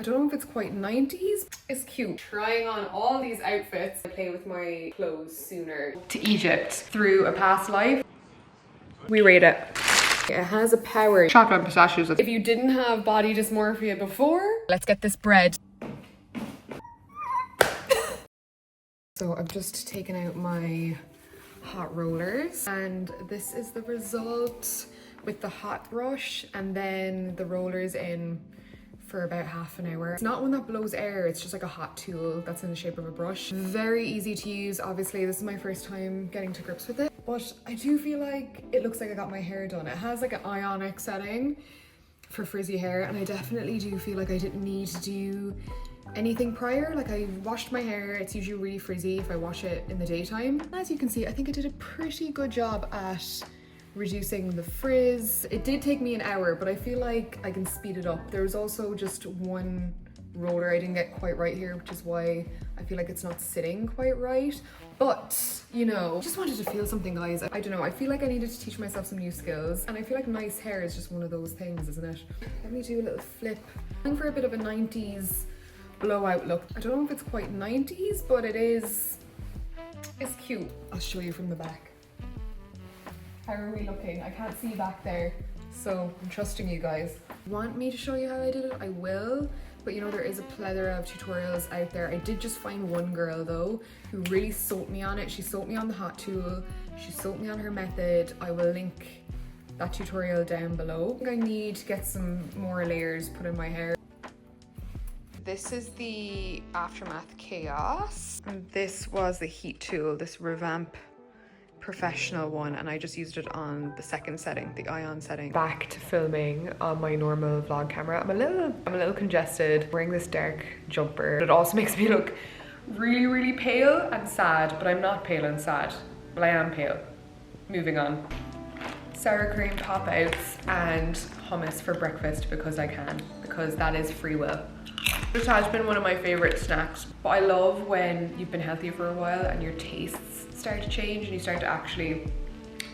I don't know if it's quite 90s. It's cute. Trying on all these outfits. I play with my clothes sooner. To Egypt through a past life. We rate it. It has a power. Chocolate and pistachios. If you didn't have body dysmorphia before, let's get this bread. So I've just taken out my hot rollers and this is the result with the hot brush and then the rollers in for about half an hour. It's not one that blows air, it's just like a hot tool that's in the shape of a brush. Very easy to use. Obviously this is my first time getting to grips with it, but I do feel like it looks like I got my hair done. It has like an ionic setting for frizzy hair and I definitely do feel like I didn't need to do anything prior. Like I washed my hair, it's usually really frizzy if I wash it in the daytime. As you can see, I think I did a pretty good job at reducing the frizz. It did take me an hour, but I feel like I can speed it up. There was also just one roller I didn't get quite right here, which is why I feel like it's not sitting quite right. But, you know, just wanted to feel something, guys. I don't know, I feel like I needed to teach myself some new skills, and I feel like nice hair is just one of those things, isn't it? Let me do a little flip. I'm going for a bit of a 90s blowout look. I don't know if it's quite 90s, but it's cute. I'll show you from the back. How are we looking? I can't see back there, so I'm trusting you guys. Want me to show you how I did it? I will, but you know, there is a plethora of tutorials out there. I did just find one girl though who really sold me on it. She sold me on the hot tool, she sold me on her method. I will link that tutorial down below. I think I need to get some more layers put in my hair. This is the Aftermath Chaos, and this was the heat tool, this Revamp professional one, and I just used it on the second setting, the ion setting. Back to filming on my normal vlog camera. I'm a little congested wearing this dark jumper. It also makes me look really pale and sad, but I'm not pale and sad. Well, I am pale. Moving on. Sour cream pop outs and hummus for breakfast because I can, because that is free will. This has been one of my favorite snacks, but I love when you've been healthy for a while and your tastes start to change and you start to actually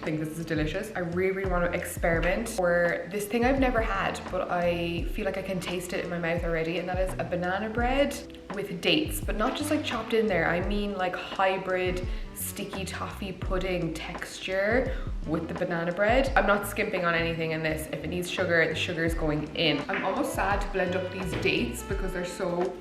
think this is delicious. I really want to experiment for this thing I've never had, but I feel like I can taste it in my mouth already, and that is a banana bread with dates, but not just like chopped in there. I mean like hybrid sticky toffee pudding texture with the banana bread. I'm not skimping on anything in this. If it needs sugar, the sugar is going in. I'm almost sad to blend up these dates because they're so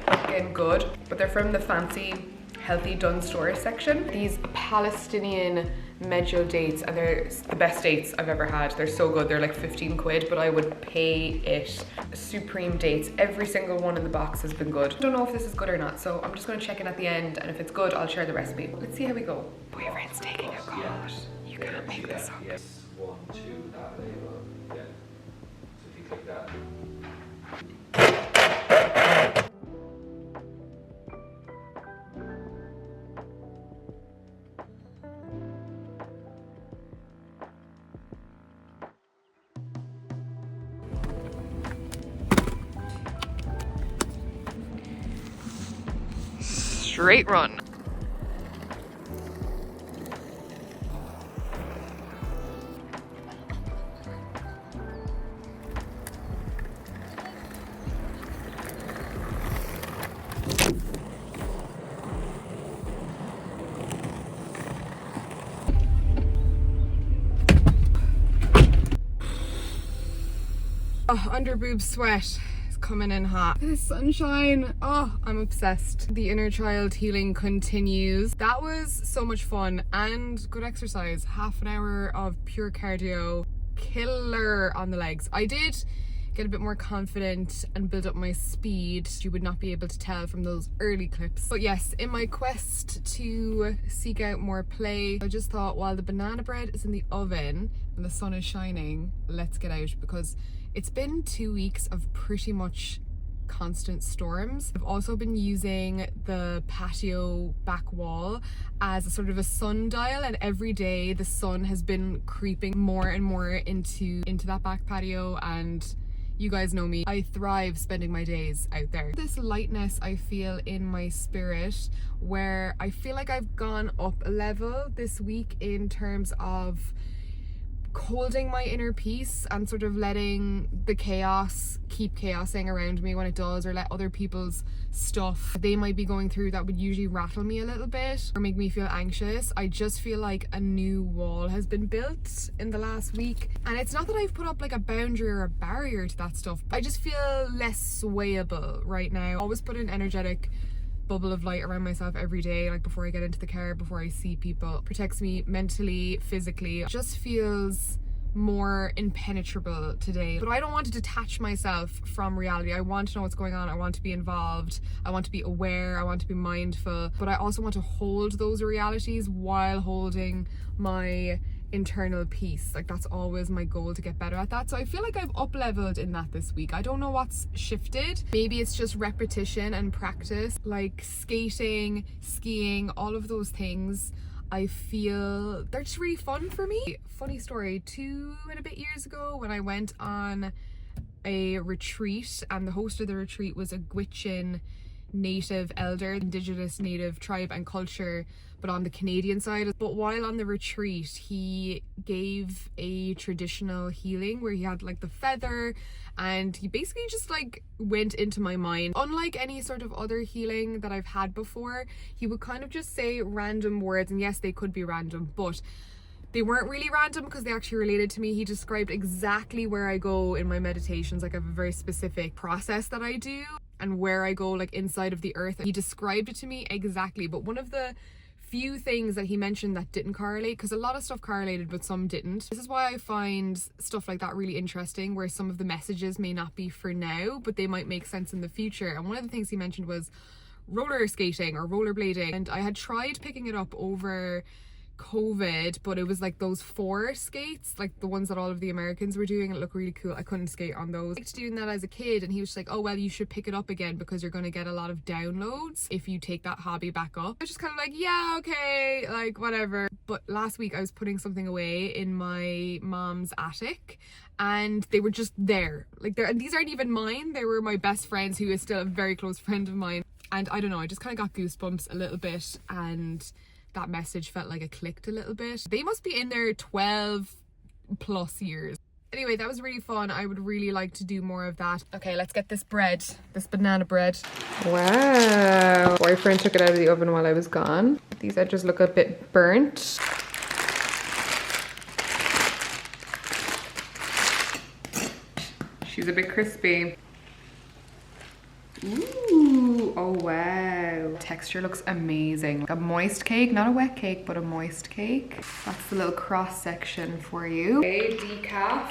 fucking good, but they're from the fancy healthy Dunn Stores section. These Palestinian medjool dates, and they're the best dates I've ever had. They're so good. They're like 15 quid, but I would pay it. Supreme dates. Every single one in the box has been good. I don't know if this is good or not, so I'm just gonna check in at the end, and if it's good, I'll share the recipe. Let's see how we go. Boyfriend's taking a card. You can't make this up. Yes, 1, 2, that label. Yeah. So if you click that. Straight run. Oh, under boob sweat. Coming in hot. The sunshine, oh, I'm obsessed. The inner child healing continues. That was so much fun and good exercise. Half an hour of pure cardio, killer on the legs. I did get a bit more confident and build up my speed. You would not be able to tell from those early clips. But yes, in my quest to seek out more play, I just thought while the banana bread is in the oven and the sun is shining, let's get out, because it's been 2 weeks of pretty much constant storms. I've also been using the patio back wall as a sort of a sundial, and every day the sun has been creeping more and more into that back patio, and you guys know me, I thrive spending my days out there. This lightness I feel in my spirit, where I feel like I've gone up a level this week in terms of holding my inner peace and sort of letting the chaos keep chaosing around me when it does, or let other people's stuff they might be going through that would usually rattle me a little bit or make me feel anxious. I just feel like a new wall has been built in the last week, and it's not that I've put up like a boundary or a barrier to that stuff. I just feel less swayable right now. I always put an energetic bubble of light around myself every day, like before I get into the car, before I see people. It protects me mentally, physically. It just feels more impenetrable today. But I don't want to detach myself from reality. I want to know what's going on. I want to be involved. I want to be aware. I want to be mindful. But I also want to hold those realities while holding my internal peace. Like, that's always my goal, to get better at that. So I feel like I've up leveled in that this week. I don't know what's shifted. Maybe it's just repetition and practice, like skating, skiing, all of those things. I feel they're just really fun for me. Funny story, 2 and a bit years ago when I went on a retreat, and the host of the retreat was a Gwich'in native elder, indigenous native tribe and culture, but on the Canadian side. But while on the retreat, he gave a traditional healing where he had like the feather, and he basically just like went into my mind. Unlike any sort of other healing that I've had before, he would kind of just say random words, and yes, they could be random, but they weren't really random because they actually related to me. He described exactly where I go in my meditations. Like, I have a very specific process that I do and where I go, like inside of the earth. He described it to me exactly. But one of the few things that he mentioned that didn't correlate, because a lot of stuff correlated but some didn't. This is why I find stuff like that really interesting, where some of the messages may not be for now, but they might make sense in the future. And one of the things he mentioned was roller skating or rollerblading. And I had tried picking it up over COVID, but it was like those 4 skates, like the ones that all of the Americans were doing. It looked really cool. I couldn't skate on those. I liked doing that as a kid, and he was just like, oh well, you should pick it up again because you're going to get a lot of downloads if you take that hobby back up. I was just kind of like, yeah, okay, like whatever. But last week I was putting something away in my mom's attic, and they were just there. Like, these aren't even mine. They were my best friend's, who is still a very close friend of mine. And I don't know, I just kind of got goosebumps a little bit, and that message felt like it clicked a little bit. They must be in there 12 plus years. Anyway, that was really fun. I would really like to do more of that. Okay, let's get this bread, this banana bread. Wow. Boyfriend took it out of the oven while I was gone. These edges look a bit burnt. She's a bit crispy. Ooh, oh wow. Texture looks amazing. Like a moist cake, not a wet cake, but a moist cake. That's the little cross section for you. Okay, decaf.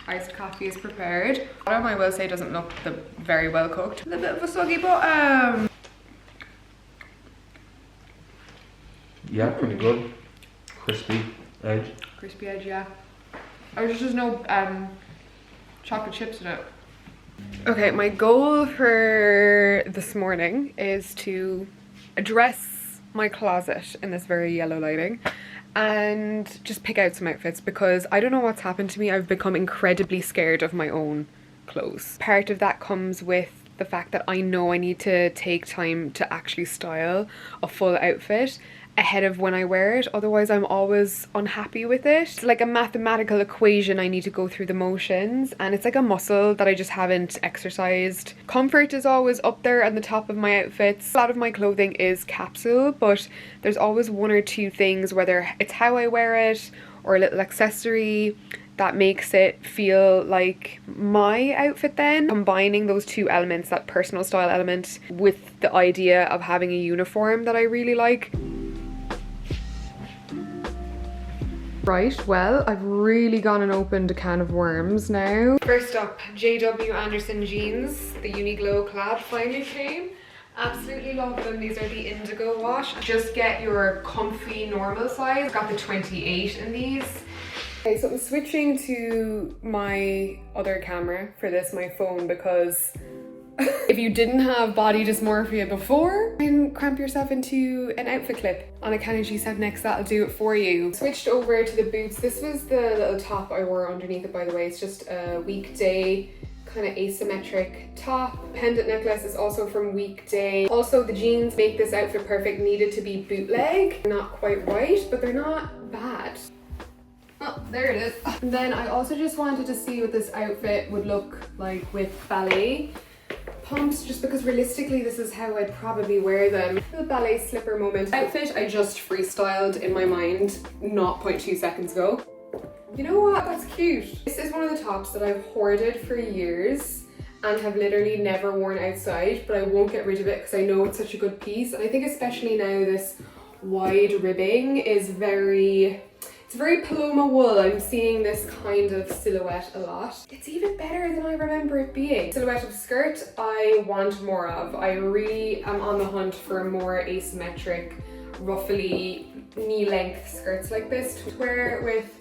Iced coffee is prepared. Bottom, I will say, doesn't look very well cooked. A little bit of a soggy bottom. Yeah, pretty good. Crispy edge. Crispy edge, yeah. Oh, there's no chocolate chips in it. Okay, my goal for this morning is to address my closet in this very yellow lighting and just pick out some outfits, because I don't know what's happened to me. I've become incredibly scared of my own clothes. Part of that comes with the fact that I know I need to take time to actually style a full outfit ahead of when I wear it, otherwise I'm always unhappy with it. It's like a mathematical equation. I need to go through the motions, and it's like a muscle that I just haven't exercised. Comfort is always up there at the top of my outfits. A lot of my clothing is capsule, but there's always 1 or 2 things, whether it's how I wear it or a little accessory, that makes it feel like my outfit then. Combining those 2 elements, that personal style element with the idea of having a uniform that I really like. Right, well, I've really gone and opened a can of worms now. First up, JW Anderson jeans. The Uniqlo Clad finally came. Absolutely love them. These are the indigo wash. Just get your comfy normal size. Got the 28 in these. Okay, so I'm switching to my other camera for this, my phone, because if you didn't have body dysmorphia before, then cramp yourself into an outfit clip on a Canon G7 X, that'll do it for you. Switched over to the boots. This was the little top I wore underneath it, by the way. It's just a weekday kind of asymmetric top. Pendant necklace is also from weekday. Also, the jeans make this outfit perfect. Needed to be bootleg. Not quite right, but they're not bad. Oh, there it is. And then I also just wanted to see what this outfit would look like with ballet pumps, just because realistically this is how I'd probably wear them. The ballet slipper moment. Outfit I just freestyled in my mind not 0.2 seconds ago. You know what? That's cute. This is one of the tops that I've hoarded for years and have literally never worn outside, but I won't get rid of it because I know it's such a good piece. And I think especially now this wide ribbing is it's very Paloma wool. I'm seeing this kind of silhouette a lot. It's even better than I remember it being. Silhouette of skirt I want more of. I really am on the hunt for more asymmetric, ruffly, knee-length skirts like this to wear with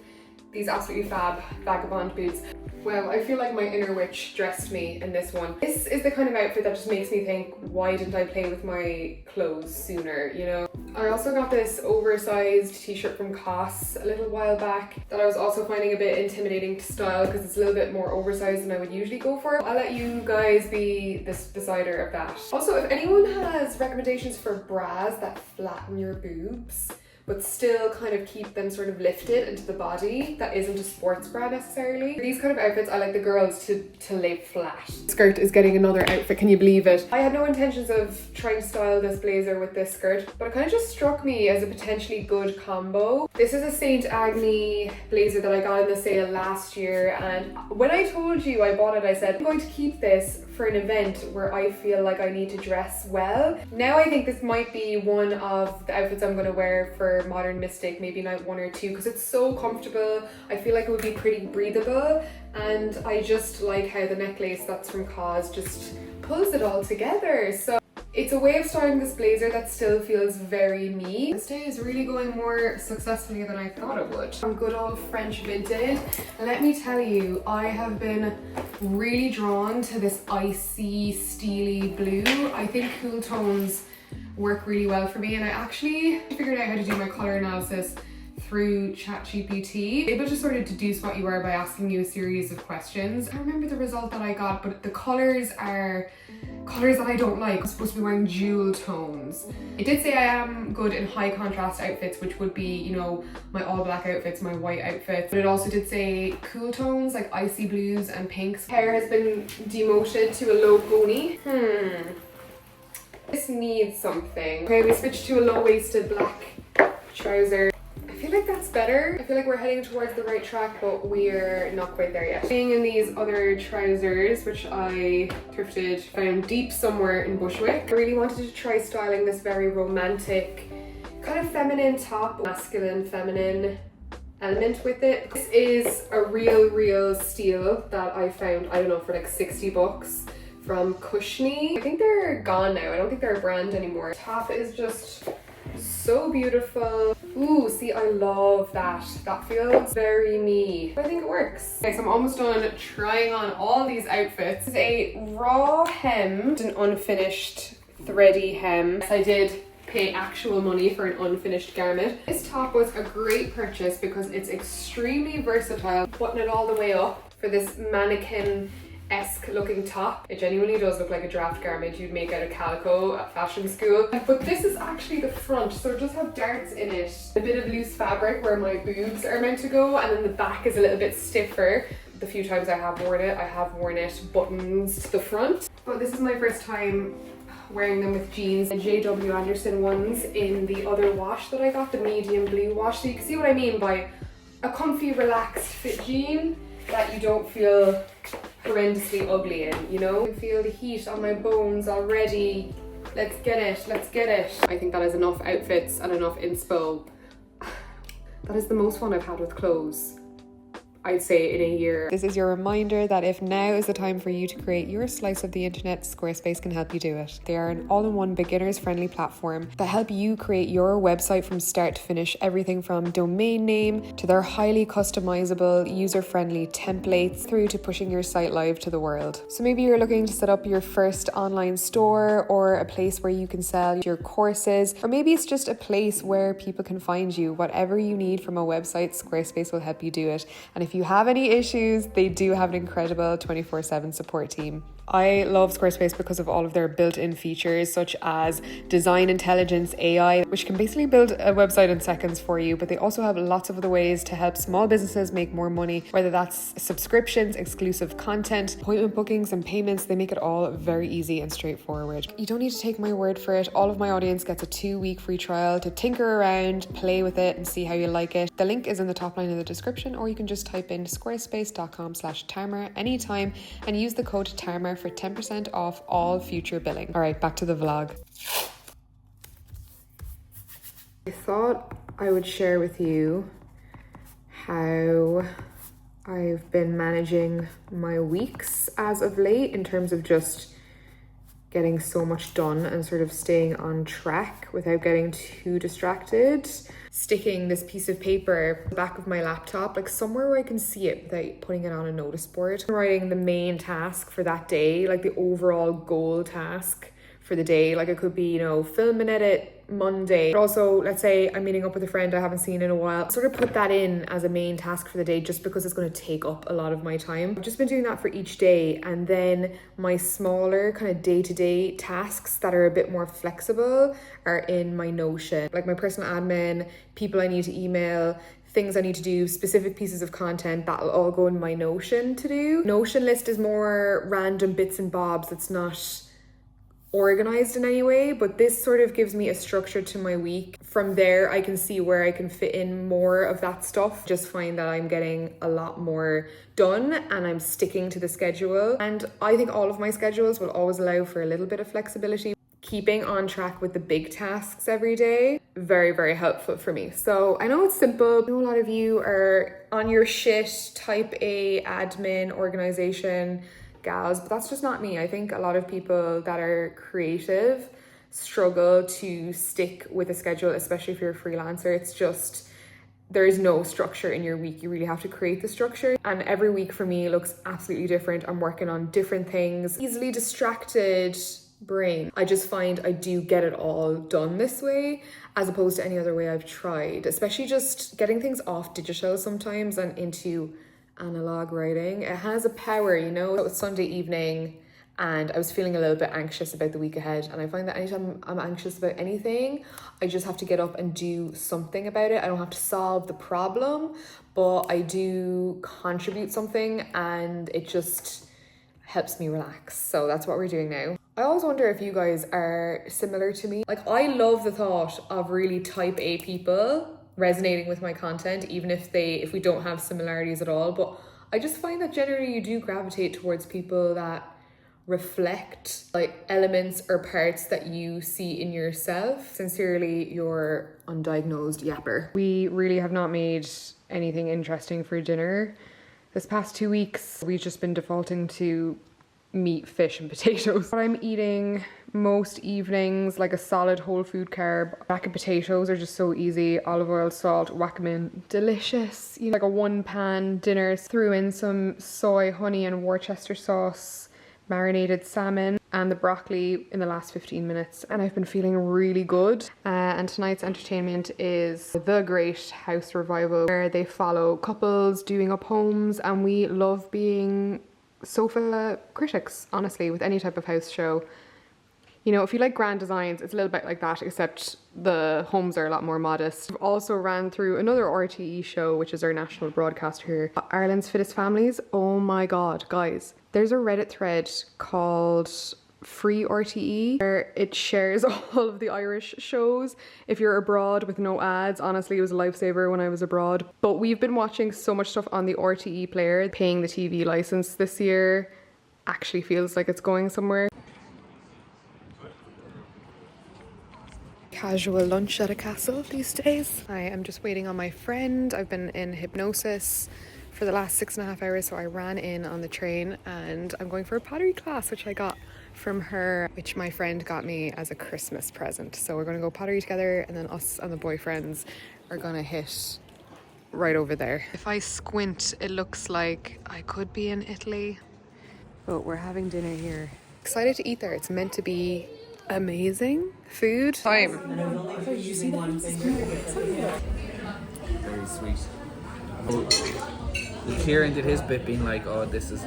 these absolutely fab vagabond boots. Well, I feel like my inner witch dressed me in this one. This is the kind of outfit that just makes me think, why didn't I play with my clothes sooner, you know? I also got this oversized t-shirt from COS a little while back that I was also finding a bit intimidating to style because it's a little bit more oversized than I would usually go for. I'll let you guys be the decider of that. Also, if anyone has recommendations for bras that flatten your boobs but still kind of keep them sort of lifted into the body, that isn't a sports bra necessarily. For these kind of outfits, I like the girls to lay flat. Skirt is getting another outfit, can you believe it? I had no intentions of trying to style this blazer with this skirt, but it kind of just struck me as a potentially good combo. This is a St. Agni blazer that I got in the sale last year, and when I told you I bought it, I said, I'm going to keep this for an event where I feel like I need to dress well. Now I think this might be one of the outfits I'm going to wear for Modern Mystic, maybe night 1 or 2, because it's so comfortable. I feel like it would be pretty breathable, and I just like how the necklace that's from COS just pulls it all together. So it's a way of styling this blazer that still feels very me. This day is really going more successfully than I thought it would. I'm good old French vintage. Let me tell you, I have been really drawn to this icy, steely blue. I think cool tones work really well for me, and I actually figured out how to do my color analysis through ChatGPT, able to sort of deduce what you are by asking you a series of questions. I don't remember the result that I got, but the colors are colors that I don't like. I'm supposed to be wearing jewel tones. It did say I am good in high contrast outfits, which would be, you know, my all black outfits, my white outfits, but it also did say cool tones like icy blues and pinks. Hair has been demoted to a low pony. This needs something. Okay, we switched to a low-waisted black trouser. I feel like that's better. I feel like we're heading towards the right track, but we're not quite there yet. Staying in these other trousers, which I thrifted, found deep somewhere in Bushwick. I really wanted to try styling this very romantic, kind of feminine top, masculine, feminine element with it. This is a real steal that I found, I don't know, for like 60 bucks. From Cushney. I think they're gone now. I don't think they're a brand anymore. Top is just so beautiful. Ooh, see, I love that. That feels very me. I think it works. Okay, so I'm almost done trying on all these outfits. This is a raw hemmed and unfinished thready hem. I did pay actual money for an unfinished garment. This top was a great purchase because it's extremely versatile. Putting it all the way up for this mannequin-esque looking top. It genuinely does look like a draft garment you'd make out of calico at fashion school. But this is actually the front, so it does have darts in it. A bit of loose fabric where my boobs are meant to go, and then the back is a little bit stiffer. The few times I have worn it buttons to the front. But this is my first time wearing them with jeans. The JW Anderson ones in the other wash that I got, the medium blue wash. So you can see what I mean by a comfy, relaxed fit jean that you don't feel horrendously ugly in, you know? I can feel the heat on my bones already. Let's get it, let's get it. I think that is enough outfits and enough inspo. That is the most fun I've had with clothes, I'd say, in a year. This is your reminder that if now is the time for you to create your slice of the internet, Squarespace can help you do it. They are an all-in-one beginners-friendly platform that help you create your website from start to finish, everything from domain name to their highly customizable, user-friendly templates through to pushing your site live to the world. So maybe you're looking to set up your first online store or a place where you can sell your courses, or maybe it's just a place where people can find you. Whatever you need from a website, Squarespace will help you do it. And if you have any issues, they do have an incredible 24/7 support team. I love Squarespace because of all of their built-in features such as design intelligence AI, which can basically build a website in seconds for you, but they also have lots of other ways to help small businesses make more money, whether that's subscriptions, exclusive content, appointment bookings and payments. They make it all very easy and straightforward. You don't need to take my word for it. All of my audience gets a 2-week free trial to tinker around, play with it and see how you like it. The link is in the top line of the description, or you can just type in squarespace.com/Tarmer anytime and use the code Tarmer for 10% off all future billing. All right, back to the vlog. I thought I would share with you how I've been managing my weeks as of late in terms of just getting so much done and sort of staying on track without getting too distracted. Sticking this piece of paper on the back of my laptop, like somewhere where I can see it without putting it on a notice board. Writing the main task for that day, like the overall goal task for the day. Like it could be, you know, film and edit Monday. But also, let's say I'm meeting up with a friend I haven't seen in a while. Sort of put that in as a main task for the day just because it's going to take up a lot of my time. I've just been doing that for each day. And then my smaller kind of day-to-day tasks that are a bit more flexible are in my Notion. Like my personal admin, people I need to email, things I need to do, specific pieces of content, that'll all go in my Notion to do. Notion list is more random bits and bobs. It's not organized in any way, but this sort of gives me a structure to my week. From there I can see where I can fit in more of that stuff. Just find that I'm getting a lot more done and I'm sticking to the schedule, and I think all of my schedules will always allow for a little bit of flexibility. Keeping on track with the big tasks every day, very, very helpful for me. So I know it's simple. I know a lot of you are on your shit, type A admin organization gals, but that's just not me. I think a lot of people that are creative struggle to stick with a schedule, especially if you're a freelancer. It's just, there is no structure in your week. You really have to create the structure. And every week for me looks absolutely different. I'm working on different things. Easily distracted brain. I just find I do get it all done this way as opposed to any other way I've tried, especially just getting things off digital sometimes and into analog writing. It has a power, you know. It was Sunday evening and I was feeling a little bit anxious about the week ahead, and I find that anytime I'm anxious about anything, I just have to get up and do something about it. I don't have to solve the problem, but I do contribute something and it just helps me relax. So that's what we're doing now. I always wonder if you guys are similar to me. Like, I love the thought of really type A people resonating with my content, even if we don't have similarities at all. But I just find that generally you do gravitate towards people that reflect like elements or parts that you see in yourself. Sincerely, your undiagnosed yapper. We really have not made anything interesting for dinner this past 2 weeks. We've just been defaulting to meat, fish and potatoes. What I'm eating most evenings, like a solid whole food carb. Mac and potatoes are just so easy. Olive oil, salt, whack them in. Delicious. You know, like a 1-pan dinner. Threw in some soy, honey and Worcester sauce, marinated salmon and the broccoli in the last 15 minutes. And I've been feeling really good. And tonight's entertainment is The Great House Revival, where they follow couples doing up homes, and we love being sofa critics, honestly, with any type of house show. You know, if you like grand designs, it's a little bit like that, except the homes are a lot more modest. I've also ran through another RTE show, which is our national broadcaster here, Ireland's Fittest Families. Oh my God, guys. There's a Reddit thread called Free RTE, where it shares all of the Irish shows if you're abroad with no ads. Honestly, it was a lifesaver when I was abroad. But we've been watching so much stuff on the RTE player. Paying the TV license this year actually feels like it's going somewhere. Casual lunch at a castle these days. I am just waiting on my friend. I've been in hypnosis for the last 6.5 hours, so I ran in on the train and I'm going for a pottery class, which I got from her, which my friend got me as a Christmas present. So we're going to go pottery together, and then us and the boyfriends are going to hit right over there. If I squint, it looks like I could be in Italy, but we're having dinner here. Excited to eat there. It's meant to be amazing food. Time. Very sweet. Kieran did his bit being like, oh, this is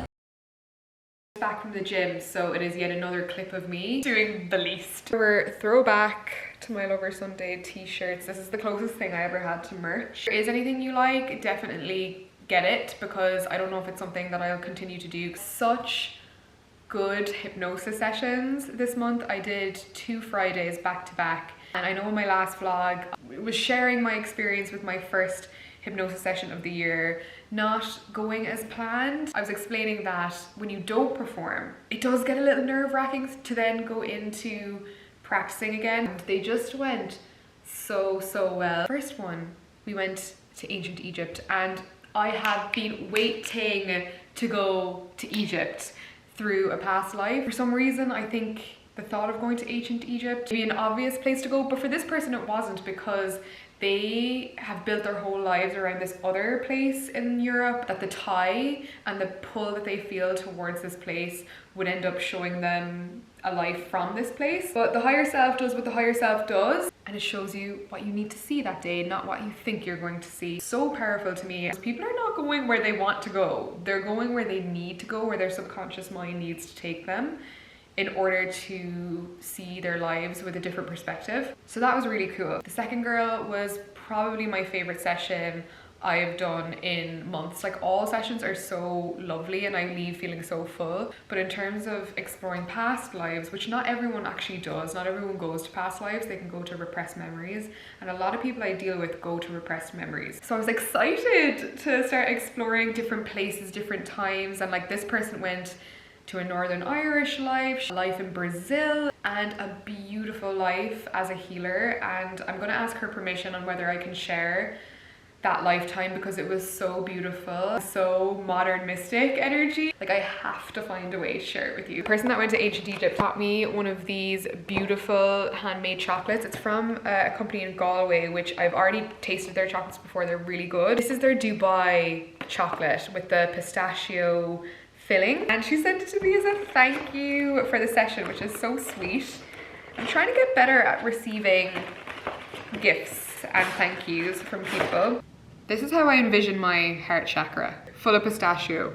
Back from the gym, so it is yet another clip of me doing the least. We're throwback to my Lover Sunday t-shirts. This is the closest thing I ever had to merch. If there is anything you like, definitely get it, because I don't know if it's something that I'll continue to do. Such good hypnosis sessions this month. I did 2 Fridays back to back, and I know in my last vlog I was sharing my experience with my first hypnosis session of the year, not going as planned. I was explaining that when you don't perform, it does get a little nerve-wracking to then go into practicing again. They just went so well. First one, we went to ancient Egypt, and I have been waiting to go to Egypt through a past life. For some reason, I think the thought of going to ancient Egypt would be an obvious place to go, but for this person it wasn't, because they have built their whole lives around this other place in Europe, that the tie and the pull that they feel towards this place would end up showing them a life from this place. But the higher self does what the higher self does, and it shows you what you need to see that day, not what you think you're going to see. So powerful to me. People are not going where they want to go. They're going where they need to go, where their subconscious mind needs to take them in order to see their lives with a different perspective. So that was really cool. The second girl was probably my favorite session I've done in months. Like, all sessions are so lovely and I leave feeling so full. But in terms of exploring past lives, which not everyone actually does, not everyone goes to past lives, they can go to repressed memories. And a lot of people I deal with go to repressed memories. So I was excited to start exploring different places, different times. And like, this person went to a Northern Irish life in Brazil, and a beautiful life as a healer. And I'm gonna ask her permission on whether I can share that lifetime, because it was so beautiful, so modern mystic energy. Like, I have to find a way to share it with you. The person that went to ancient Egypt taught me one of these beautiful handmade chocolates. It's from a company in Galway, which I've already tasted their chocolates before. They're really good. This is their Dubai chocolate with the pistachio filling, and she sent it to me as a thank you for the session, which is so sweet. I'm trying to get better at receiving gifts and thank yous from people. This is how I envision my heart chakra, full of pistachio.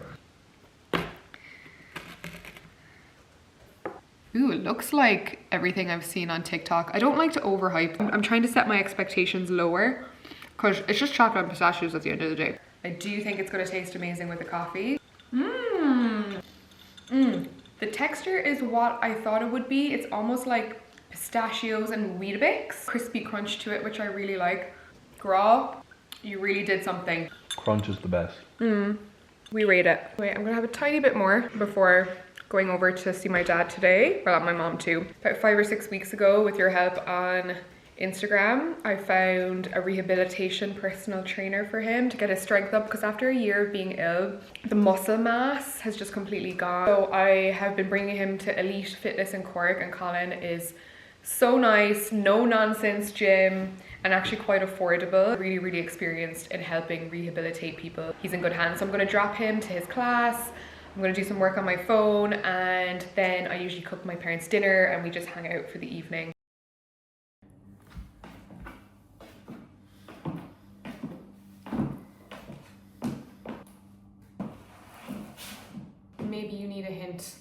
Ooh, it looks like everything I've seen on TikTok. I don't like to overhype. I'm trying to set my expectations lower, because it's just chocolate and pistachios at the end of the day. I do think it's gonna taste amazing with the coffee. The texture is what I thought it would be. It's almost like pistachios and Weetabix. Crispy crunch to it, which I really like. Gra, you really did something. Crunch is the best. We rate it. Wait, I'm gonna have a tiny bit more before going over to see my dad today. Well, my mom too. About 5 or 6 weeks ago, with your help on Instagram, I found a rehabilitation personal trainer for him to get his strength up, because after a year of being ill, the muscle mass has just completely gone. So I have been bringing him to Elite Fitness in Cork, and Colin is so nice, no nonsense gym, and actually quite affordable. Really experienced in helping rehabilitate people. He's in good hands. So I'm gonna drop him to his class. I'm gonna do some work on my phone, and then I usually cook my parents dinner and we just hang out for the evening. Maybe you need a hint.